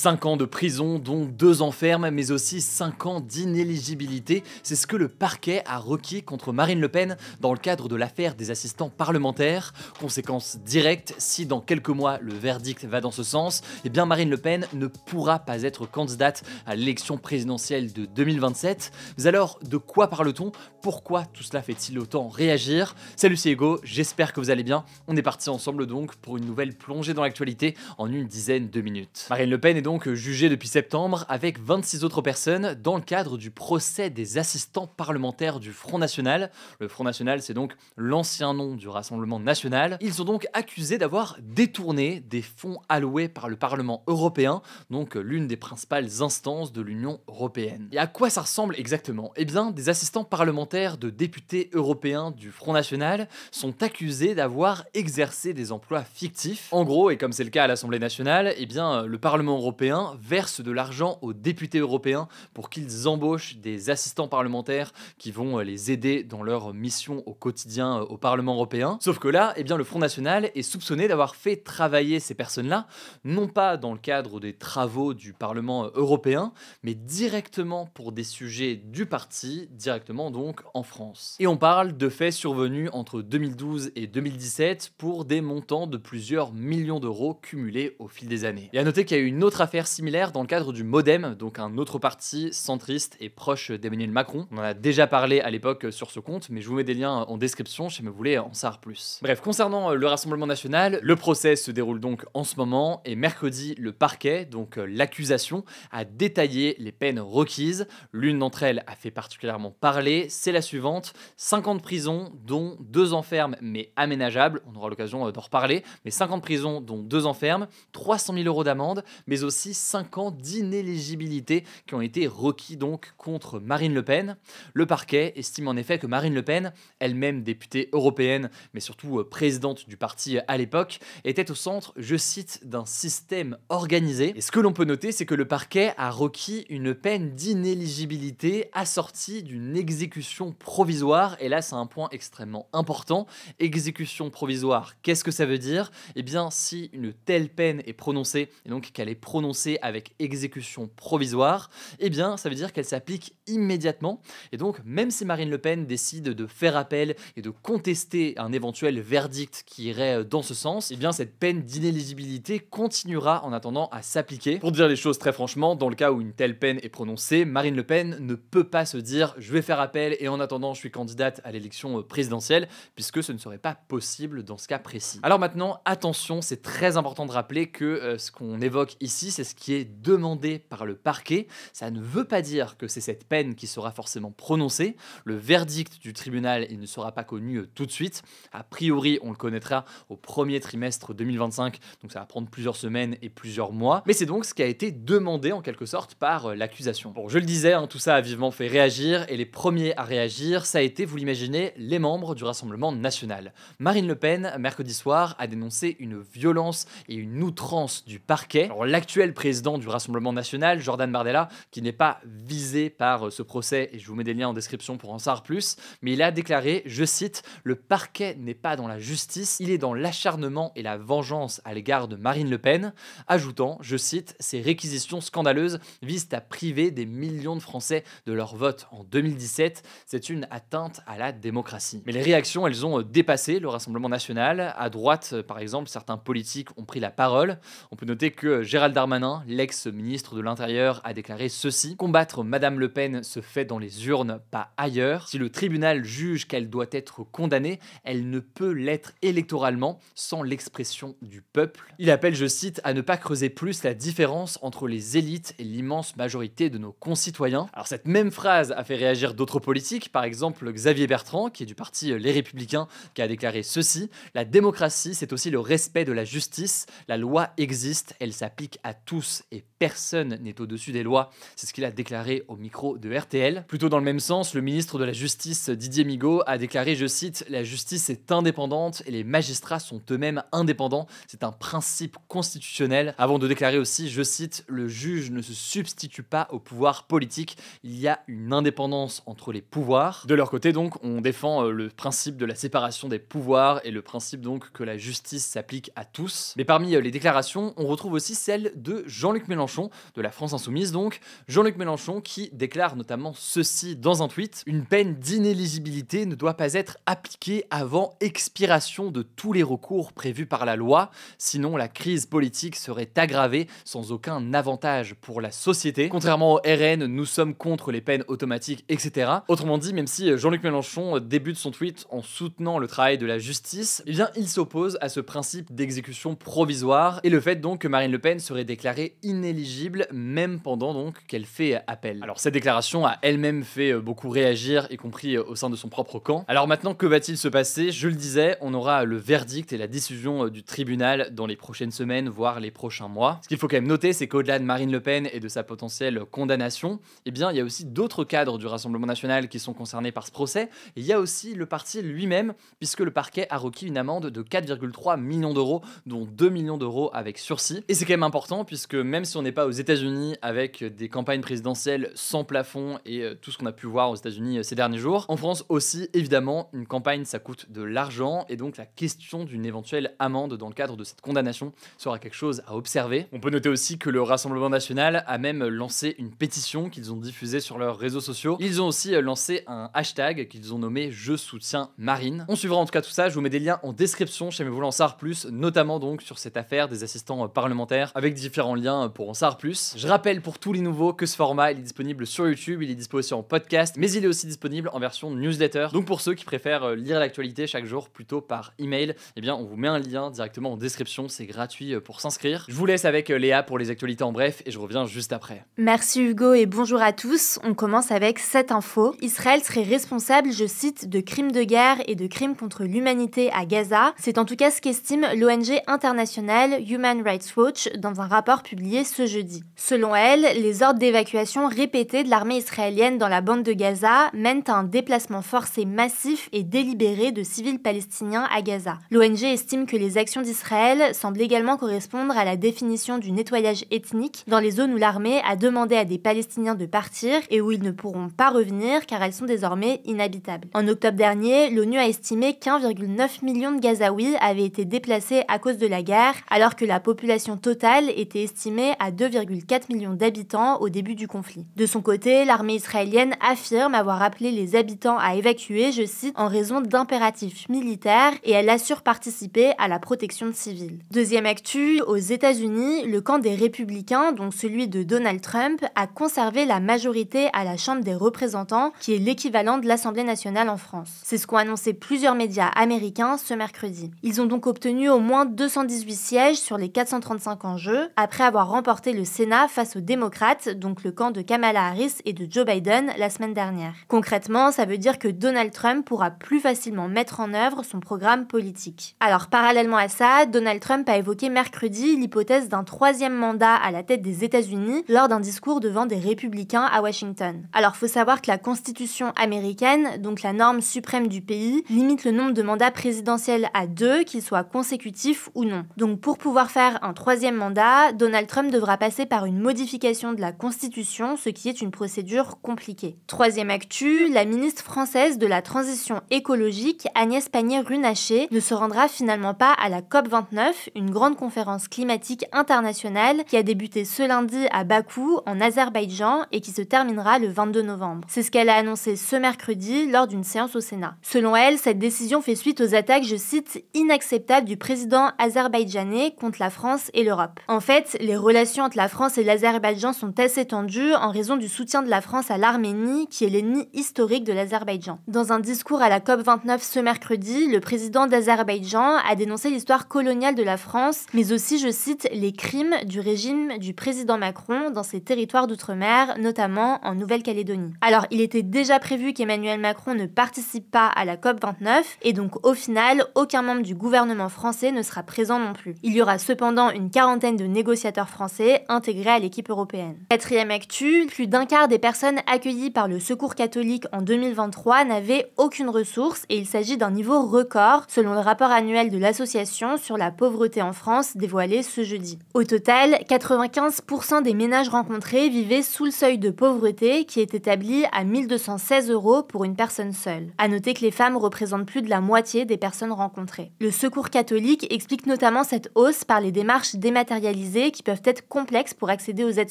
5 ans de prison, dont 2 ans ferme, mais aussi 5 ans d'inéligibilité. C'est ce que le parquet a requis contre Marine Le Pen dans le cadre de l'affaire des assistants parlementaires. Conséquence directe, si dans quelques mois le verdict va dans ce sens, eh bien Marine Le Pen ne pourra pas être candidate à l'élection présidentielle de 2027. Mais alors, de quoi parle-t-on? Pourquoi tout cela fait-il autant réagir? Salut, c'est Hugo, j'espère que vous allez bien. On est parti ensemble donc pour une nouvelle plongée dans l'actualité en une dizaine de minutes. Marine Le Pen est donc jugée depuis septembre avec 26 autres personnes dans le cadre du procès des assistants parlementaires du Front National. Le Front National, c'est donc l'ancien nom du Rassemblement National. Ils sont donc accusés d'avoir détourné des fonds alloués par le Parlement européen, donc l'une des principales instances de l'Union européenne. Et à quoi ça ressemble exactement? Eh bien, des assistants parlementaires de députés européens du Front National sont accusés d'avoir exercé des emplois fictifs. En gros, et comme c'est le cas à l'Assemblée nationale, eh bien, le Parlement européen verse de l'argent aux députés européens pour qu'ils embauchent des assistants parlementaires qui vont les aider dans leur mission au quotidien au Parlement européen. Sauf que là, eh bien, le Front National est soupçonné d'avoir fait travailler ces personnes-là, non pas dans le cadre des travaux du Parlement européen, mais directement pour des sujets du parti, directement donc en France. Et on parle de faits survenus entre 2012 et 2017 pour des montants de plusieurs millions d'euros cumulés au fil des années. Et à noter qu'il y a eu une autre affaire similaire dans le cadre du MoDem, donc un autre parti centriste et proche d'Emmanuel Macron. On en a déjà parlé à l'époque sur ce compte, mais je vous mets des liens en description si vous voulez en savoir plus. Bref, concernant le Rassemblement National, le procès se déroule donc en ce moment et mercredi, le parquet, donc l'accusation, a détaillé les peines requises. L'une d'entre elles a fait particulièrement parler, c'est la suivante: 5 ans de prison, dont 2 ans ferme mais aménageables, on aura l'occasion d'en reparler, mais 5 ans de prison, dont 2 ans ferme, 300 000 euros d'amende, mais aussi 5 ans d'inéligibilité qui ont été requis donc contre Marine Le Pen. Le parquet estime en effet que Marine Le Pen, elle-même députée européenne, mais surtout présidente du parti à l'époque, était au centre, je cite, d'un système organisé. Et ce que l'on peut noter, c'est que le parquet a requis une peine d'inéligibilité assortie d'une exécution provisoire. Et là, c'est un point extrêmement important. Exécution provisoire, qu'est-ce que ça veut dire? Eh bien, si une telle peine est prononcée, et donc qu'elle est prononcée avec exécution provisoire, eh bien, ça veut dire qu'elle s'applique immédiatement. Et donc, même si Marine Le Pen décide de faire appel et de contester un éventuel verdict qui irait dans ce sens, eh bien, cette peine d'inéligibilité continuera en attendant à s'appliquer. Pour dire les choses très franchement, dans le cas où une telle peine est prononcée, Marine Le Pen ne peut pas se dire je vais faire appel et en attendant je suis candidate à l'élection présidentielle, puisque ce ne serait pas possible dans ce cas précis. Alors maintenant, attention, c'est très important de rappeler que ce qu'on évoque ici, c'est ce qui est demandé par le parquet. Ça ne veut pas dire que c'est cette peine qui sera forcément prononcée. Le verdict du tribunal, il ne sera pas connu tout de suite. A priori, on le connaîtra au premier trimestre 2025, donc ça va prendre plusieurs semaines et plusieurs mois. Mais c'est donc ce qui a été demandé en quelque sorte par l'accusation. Bon, je le disais, tout ça a vivement fait réagir, et les premiers à réagir, ça a été, vous l'imaginez, les membres du Rassemblement National. Marine Le Pen, mercredi soir, a dénoncé une violence et une outrance du parquet. Alors, l'actuel président du Rassemblement National, Jordan Bardella, qui n'est pas visé par ce procès, et je vous mets des liens en description pour en savoir plus, mais il a déclaré, je cite, « Le parquet n'est pas dans la justice, il est dans l'acharnement et la vengeance à l'égard de Marine Le Pen », ajoutant, je cite, « Ces réquisitions scandaleuses visent à priver des millions de Français de leur vote en 2017. C'est une atteinte à la démocratie. » Mais les réactions, elles ont dépassé le Rassemblement National. À droite, par exemple, certains politiques ont pris la parole. On peut noter que Gérald Darmanin, l'ex-ministre de l'Intérieur, a déclaré ceci: « Combattre Madame Le Pen se fait dans les urnes, pas ailleurs. Si le tribunal juge qu'elle doit être condamnée, elle ne peut l'être électoralement sans l'expression du peuple. » Il appelle, je cite, à ne pas creuser plus la différence entre les élites et l'immense majorité de nos concitoyens. Alors cette même phrase a fait réagir d'autres politiques, par exemple Xavier Bertrand, qui est du parti Les Républicains, qui a déclaré ceci: « La démocratie, c'est aussi le respect de la justice. La loi existe, elle s'applique à tous et personne n'est au-dessus des lois. » C'est ce qu'il a déclaré au micro de RTL. Plutôt dans le même sens, le ministre de la Justice, Didier Migaud, a déclaré, je cite, « La justice est indépendante et les magistrats sont eux-mêmes indépendants. C'est un principe constitutionnel. » Avant de déclarer aussi, je cite, « Le juge ne se substitue pas au pouvoir politique. Il y a une indépendance entre les pouvoirs. » De leur côté, donc, on défend le principe de la séparation des pouvoirs et le principe donc que la justice s'applique à tous. Mais parmi les déclarations, on retrouve aussi celle de de Jean-Luc Mélenchon, de la France Insoumise donc. Jean-Luc Mélenchon qui déclare notamment ceci dans un tweet: « Une peine d'inéligibilité ne doit pas être appliquée avant expiration de tous les recours prévus par la loi, sinon la crise politique serait aggravée sans aucun avantage pour la société. » Contrairement au RN, nous sommes contre les peines automatiques, etc. Autrement dit, même si Jean-Luc Mélenchon débute son tweet en soutenant le travail de la justice, eh bien il s'oppose à ce principe d'exécution provisoire et le fait donc que Marine Le Pen serait déclarée inéligible même pendant donc qu'elle fait appel. Alors cette déclaration a elle-même fait beaucoup réagir, y compris au sein de son propre camp. Alors maintenant, que va-t-il se passer? Je le disais, on aura le verdict et la décision du tribunal dans les prochaines semaines, voire les prochains mois. Ce qu'il faut quand même noter, c'est qu'au-delà de Marine Le Pen et de sa potentielle condamnation, eh bien il y a aussi d'autres cadres du Rassemblement national qui sont concernés par ce procès. Et il y a aussi le parti lui-même, puisque le parquet a requis une amende de 4,3 millions d'euros, dont 2 millions d'euros avec sursis. Et c'est quand même important, puisque même si on n'est pas aux États-Unis avec des campagnes présidentielles sans plafond et tout ce qu'on a pu voir aux États-Unis ces derniers jours, en France aussi, évidemment, une campagne ça coûte de l'argent, et donc la question d'une éventuelle amende dans le cadre de cette condamnation sera quelque chose à observer. On peut noter aussi que le Rassemblement national a même lancé une pétition qu'ils ont diffusée sur leurs réseaux sociaux. Ils ont aussi lancé un hashtag qu'ils ont nommé Je soutiens Marine. On suivra en tout cas tout ça, je vous mets des liens en description si vous voulez en savoir plus, notamment donc sur cette affaire des assistants parlementaires avec différents liens pour en savoir plus. Je rappelle pour tous les nouveaux que ce format il est disponible sur YouTube, il est disponible aussi en podcast, mais il est aussi disponible en version newsletter. Donc pour ceux qui préfèrent lire l'actualité chaque jour plutôt par email, eh bien on vous met un lien directement en description, c'est gratuit pour s'inscrire. Je vous laisse avec Léa pour les actualités en bref et je reviens juste après. Merci Hugo et bonjour à tous. On commence avec cette info. Israël serait responsable, je cite, de crimes de guerre et de crimes contre l'humanité à Gaza. C'est en tout cas ce qu'estime l'ONG internationale Human Rights Watch dans un rapport publié ce jeudi. Selon elle, les ordres d'évacuation répétés de l'armée israélienne dans la bande de Gaza mènent à un déplacement forcé massif et délibéré de civils palestiniens à Gaza. L'ONG estime que les actions d'Israël semblent également correspondre à la définition du nettoyage ethnique dans les zones où l'armée a demandé à des Palestiniens de partir et où ils ne pourront pas revenir car elles sont désormais inhabitables. En octobre dernier, l'ONU a estimé qu'1,9 million de Gazaouis avaient été déplacés à cause de la guerre, alors que la population totale était estimée à 2,4 millions d'habitants au début du conflit. De son côté, l'armée israélienne affirme avoir appelé les habitants à évacuer, je cite, en raison d'impératifs militaires et elle assure participer à la protection de civils. Deuxième actu, aux États-Unis, le camp des républicains, donc celui de Donald Trump, a conservé la majorité à la Chambre des représentants, qui est l'équivalent de l'Assemblée nationale en France. C'est ce qu'ont annoncé plusieurs médias américains ce mercredi. Ils ont donc obtenu au moins 218 sièges sur les 435 en jeu, après avoir remporté le Sénat face aux démocrates, donc le camp de Kamala Harris et de Joe Biden, la semaine dernière. Concrètement, ça veut dire que Donald Trump pourra plus facilement mettre en œuvre son programme politique. Alors, parallèlement à ça, Donald Trump a évoqué mercredi l'hypothèse d'un troisième mandat à la tête des États-Unis lors d'un discours devant des républicains à Washington. Alors, faut savoir que la Constitution américaine, donc la norme suprême du pays, limite le nombre de mandats présidentiels à 2, qu'ils soient consécutifs ou non. Donc, pour pouvoir faire un troisième mandat, Donald Trump devra passer par une modification de la Constitution, ce qui est une procédure compliquée. Troisième actu, la ministre française de la Transition écologique, Agnès Pannier-Runacher, ne se rendra finalement pas à la COP29, une grande conférence climatique internationale qui a débuté ce lundi à Bakou, en Azerbaïdjan, et qui se terminera le 22 novembre. C'est ce qu'elle a annoncé ce mercredi lors d'une séance au Sénat. Selon elle, cette décision fait suite aux attaques, je cite, inacceptables du président azerbaïdjanais contre la France et l'Europe. En fait, les relations entre la France et l'Azerbaïdjan sont assez tendues en raison du soutien de la France à l'Arménie, qui est l'ennemi historique de l'Azerbaïdjan. Dans un discours à la COP29 ce mercredi, le président d'Azerbaïdjan a dénoncé l'histoire coloniale de la France, mais aussi, je cite, les crimes du régime du président Macron dans ses territoires d'outre-mer, notamment en Nouvelle-Calédonie. Alors, il était déjà prévu qu'Emmanuel Macron ne participe pas à la COP29, et donc au final, aucun membre du gouvernement français ne sera présent non plus. Il y aura cependant une quarantaine de négociateurs français intégrés à l'équipe européenne. Quatrième actu, plus d'un quart des personnes accueillies par le Secours catholique en 2023 n'avaient aucune ressource et il s'agit d'un niveau record selon le rapport annuel de l'association sur la pauvreté en France dévoilé ce jeudi. Au total, 95% des ménages rencontrés vivaient sous le seuil de pauvreté qui est établi à 1 216 € pour une personne seule. À noter que les femmes représentent plus de la moitié des personnes rencontrées. Le Secours catholique explique notamment cette hausse par les démarches dématérialisées formalisés qui peuvent être complexes pour accéder aux aides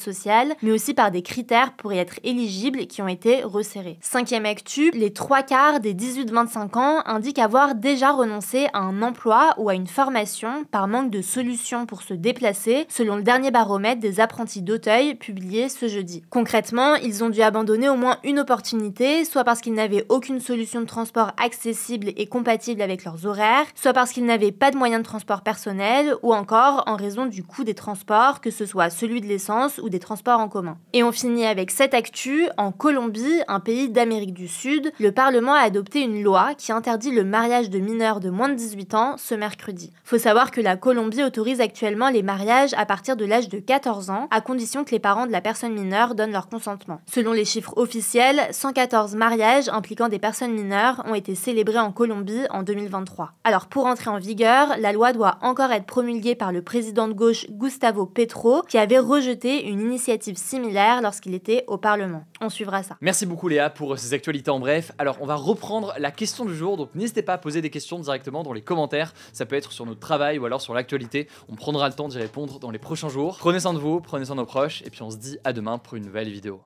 sociales, mais aussi par des critères pour y être éligibles qui ont été resserrés. 5e actu, les 3/4 des 18-25 ans indiquent avoir déjà renoncé à un emploi ou à une formation par manque de solutions pour se déplacer, selon le dernier baromètre des apprentis d'Auteuil publié ce jeudi. Concrètement, ils ont dû abandonner au moins une opportunité, soit parce qu'ils n'avaient aucune solution de transport accessible et compatible avec leurs horaires, soit parce qu'ils n'avaient pas de moyens de transport personnel, ou encore en raison du coût des transports, que ce soit celui de l'essence ou des transports en commun. Et on finit avec cette actu. En Colombie, un pays d'Amérique du Sud, le Parlement a adopté une loi qui interdit le mariage de mineurs de moins de 18 ans ce mercredi. Faut savoir que la Colombie autorise actuellement les mariages à partir de l'âge de 14 ans, à condition que les parents de la personne mineure donnent leur consentement. Selon les chiffres officiels, 114 mariages impliquant des personnes mineures ont été célébrés en Colombie en 2023. Alors pour entrer en vigueur, la loi doit encore être promulguée par le président de gauche Gustavo Petro, qui avait rejeté une initiative similaire lorsqu'il était au Parlement. On suivra ça. Merci beaucoup Léa pour ces actualités en bref. Alors on va reprendre la question du jour, donc n'hésitez pas à poser des questions directement dans les commentaires. Ça peut être sur notre travail ou alors sur l'actualité. On prendra le temps d'y répondre dans les prochains jours. Prenez soin de vous, prenez soin de nos proches et puis on se dit à demain pour une nouvelle vidéo.